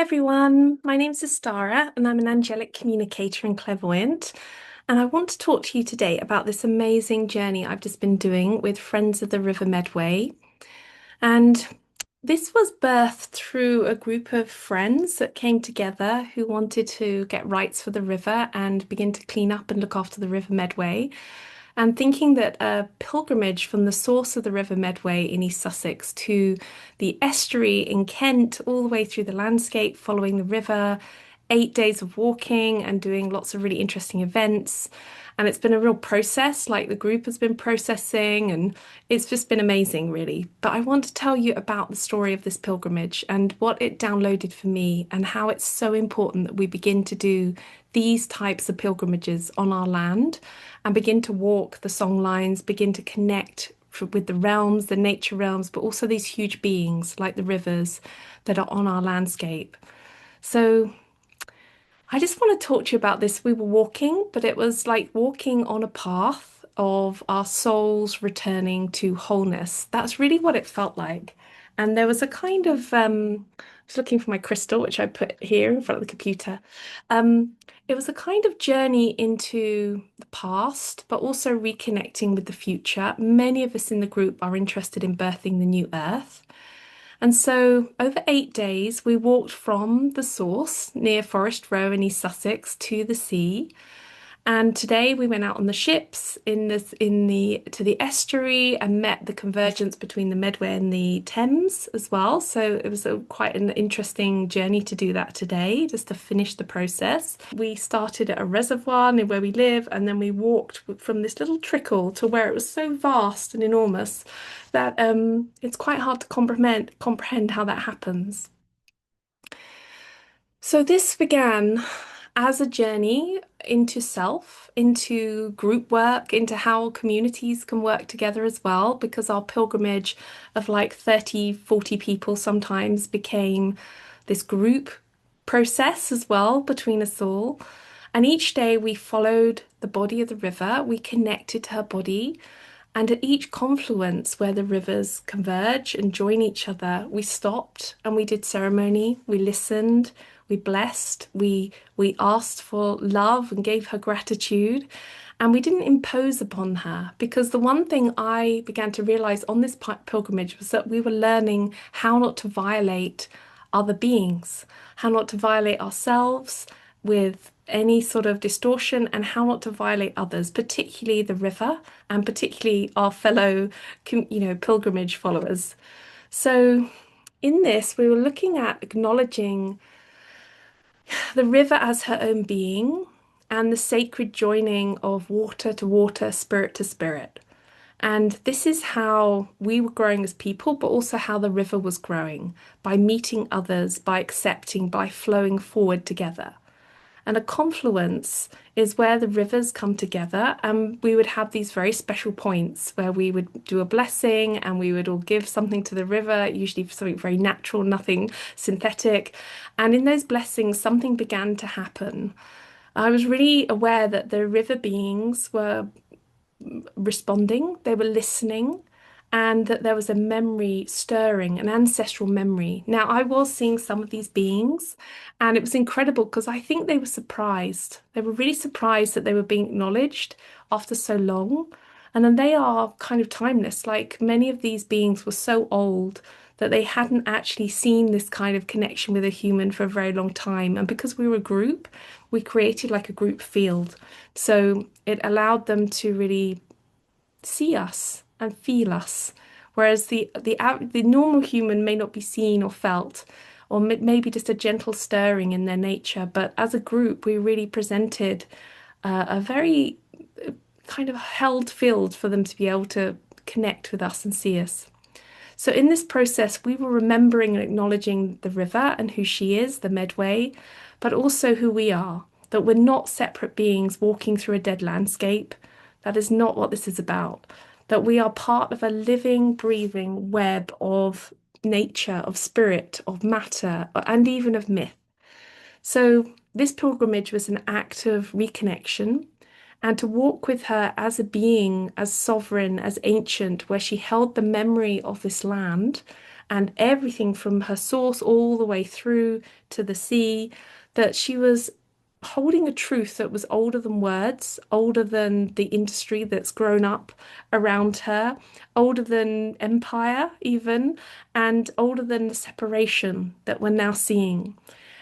everyone, my name's Astara and I'm an angelic communicator and clairvoyant. And I want to talk to you today about this amazing journey I've just been doing with Friends of the River Medway. And this was birthed through a group of friends that came together who wanted to get rights for the river and begin to clean up and look after the River Medway. And thinking that a pilgrimage from the source of the River Medway in East Sussex to the estuary in Kent, all the way through the landscape, following the river, 8 days of walking and doing lots of really interesting events. And it's been a real process, like the group has been processing, and it's just been amazing, really. But I want to tell you about the story of this pilgrimage and what it downloaded for me, and how it's so important that we begin to do these types of pilgrimages on our land and begin to walk the song lines, begin to connect with the realms, the nature realms, but also these huge beings like the rivers that are on our landscape. So I just want to talk to you about this. We were walking, but it was like walking on a path of our souls returning to wholeness. That's really what it felt like. And there was a kind of, I was looking for my crystal, which I put here in front of the computer. Um, it was a kind of journey into the past, but also reconnecting with the future. Many of us in the group are interested in birthing the new earth. And so, over 8 days, we walked from the source near Forest Row in East Sussex to the sea. And today we went out on the ships to the estuary and met the convergence between the Medway and the Thames as well. So it was quite an interesting journey to do that today, just to finish the process. We started at a reservoir near where we live, and then we walked from this little trickle to where it was so vast and enormous that it's quite hard to comprehend how that happens. So this began as a journey into self, into group work, into how communities can work together as well, because our pilgrimage of like 30, 40 people sometimes became this group process as well between us all. And each day we followed the body of the river, we connected to her body. And at each confluence where the rivers converge and join each other, we stopped and we did ceremony, we listened, we blessed, we asked for love and gave her gratitude. And we didn't impose upon her, because the one thing I began to realize on this pilgrimage was that we were learning how not to violate other beings, how not to violate ourselves with any sort of distortion, and how not to violate others, particularly the river and particularly our fellow, pilgrimage followers. So in this, we were looking at acknowledging the river as her own being and the sacred joining of water to water, spirit to spirit. And this is how we were growing as people, but also how the river was growing, by meeting others, by accepting, by flowing forward together. And a confluence is where the rivers come together, and we would have these very special points where we would do a blessing and we would all give something to the river, usually something very natural, nothing synthetic. And in those blessings, something began to happen. I was really aware that the river beings were responding, they were listening, and that there was a memory stirring, an ancestral memory. Now, I was seeing some of these beings, and it was incredible because I think they were surprised. They were really surprised that they were being acknowledged after so long. And then they are kind of timeless. Like, many of these beings were so old that they hadn't actually seen this kind of connection with a human for a very long time. And because we were a group, we created like a group field. So it allowed them to really see us and feel us, whereas the normal human may not be seen or felt, or maybe just a gentle stirring in their nature. But as a group, we really presented a very kind of held field for them to be able to connect with us and see us. So in this process, we were remembering and acknowledging the river and who she is, the Medway, but also who we are, that we're not separate beings walking through a dead landscape. That is not what this is about. That we are part of a living, breathing web of nature, of spirit, of matter, and even of myth. So this pilgrimage was an act of reconnection, and to walk with her as a being, as sovereign, as ancient, where she held the memory of this land and everything from her source all the way through to the sea, that she was holding a truth that was older than words, older than the industry that's grown up around her, older than empire, even, and older than the separation that we're now seeing.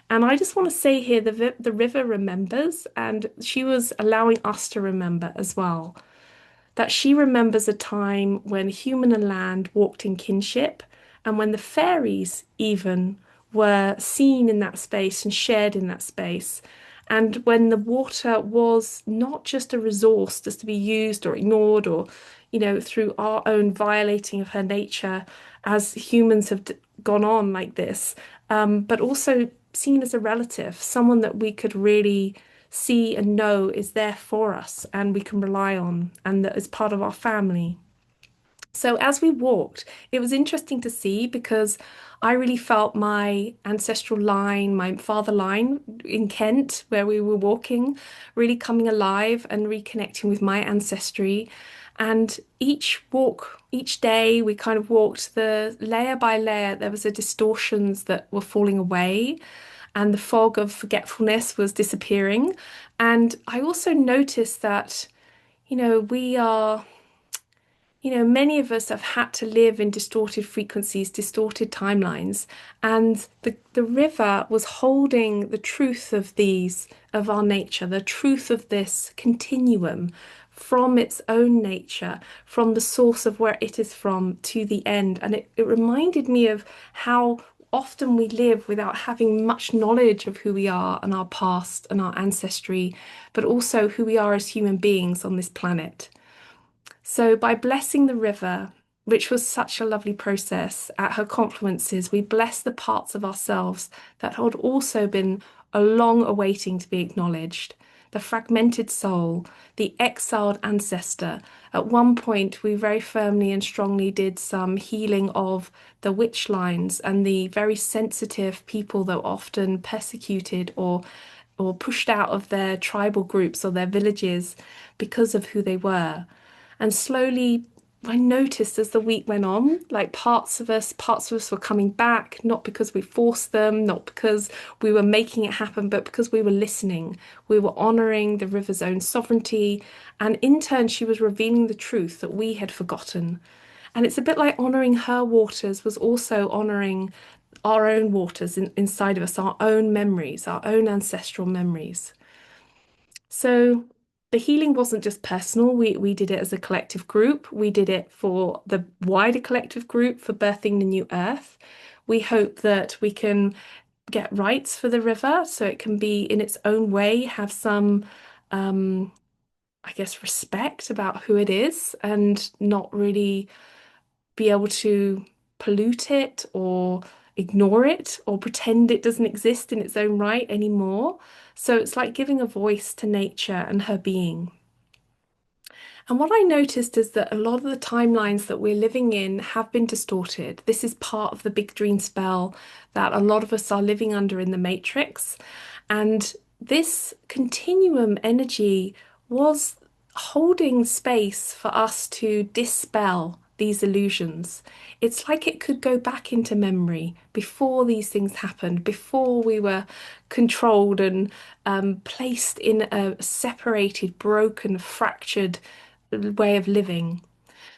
And I just want to say here the river remembers, and she was allowing us to remember as well that she remembers a time when human and land walked in kinship, and when the fairies even were seen in that space and shared in that space. And when the water was not just a resource just to be used or ignored or, through our own violating of her nature as humans have gone on like this, but also seen as a relative, someone that we could really see and know is there for us and we can rely on and that is part of our family. So as we walked, it was interesting to see because I really felt my ancestral line, my father line in Kent, where we were walking, really coming alive and reconnecting with my ancestry. And each walk, each day, we kind of walked the layer by layer. There was a distortions that were falling away, and the fog of forgetfulness was disappearing. And I also noticed that, we are many of us have had to live in distorted frequencies, distorted timelines, and the river was holding the truth of these, of our nature, the truth of this continuum from its own nature, from the source of where it is from to the end. And it reminded me of how often we live without having much knowledge of who we are and our past and our ancestry, but also who we are as human beings on this planet. So, by blessing the river, which was such a lovely process at her confluences, we bless the parts of ourselves that had also been a long awaiting to be acknowledged. The fragmented soul, the exiled ancestor. At one point, we very firmly and strongly did some healing of the witch lines and the very sensitive people that were often persecuted or pushed out of their tribal groups or their villages because of who they were. And slowly, I noticed as the week went on, like parts of us were coming back, not because we forced them, not because we were making it happen, but because we were listening. We were honoring the river's own sovereignty. And in turn, she was revealing the truth that we had forgotten. And it's a bit like honoring her waters was also honoring our own waters inside of us, our own memories, our own ancestral memories. So the healing wasn't just personal. We did it as a collective group. We did it for the wider collective group for birthing the new earth. We hope that we can get rights for the river so it can be in its own way, have some, I guess, respect about who it is and not really be able to pollute it or ignore it or pretend it doesn't exist in its own right anymore. So it's like giving a voice to nature and her being. And what I noticed is that a lot of the timelines that we're living in have been distorted. This is part of the big dream spell that a lot of us are living under in the matrix. And this continuum energy was holding space for us to dispel these illusions. It's like it could go back into memory before these things happened, before we were controlled and placed in a separated, broken, fractured way of living.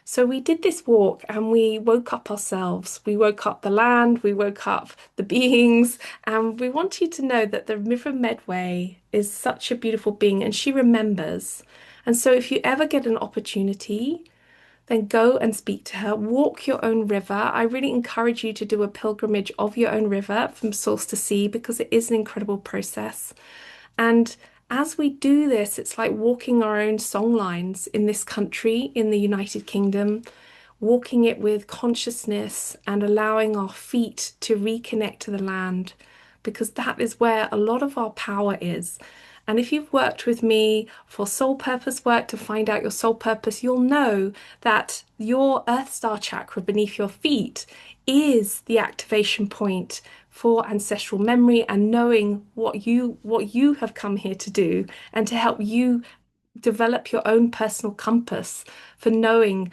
So we did this walk and we woke up ourselves. We woke up the land, we woke up the beings, and we want you to know that the River Medway is such a beautiful being and she remembers. And so if you ever get an opportunity, then go and speak to her. Walk your own river. I really encourage you to do a pilgrimage of your own river from source to sea because it is an incredible process. And as we do this, it's like walking our own song lines in this country, in the United Kingdom, walking it with consciousness and allowing our feet to reconnect to the land, because that is where a lot of our power is. And if you've worked with me for soul purpose work to find out your soul purpose, you'll know that your Earth Star chakra beneath your feet is the activation point for ancestral memory and knowing what you have come here to do and to help you develop your own personal compass for knowing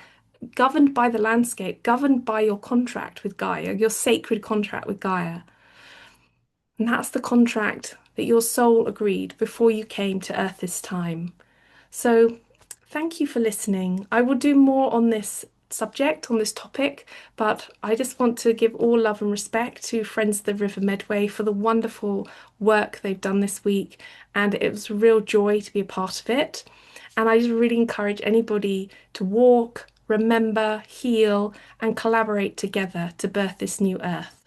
governed by the landscape, governed by your contract with Gaia, your sacred contract with Gaia. And that's the contract that your soul agreed before you came to Earth this time. So, thank you for listening. I will do more on this subject, on this topic, but I just want to give all love and respect to Friends of the River Medway for the wonderful work they've done this week. And it was a real joy to be a part of it. And I just really encourage anybody to walk, remember, heal, and collaborate together to birth this new Earth.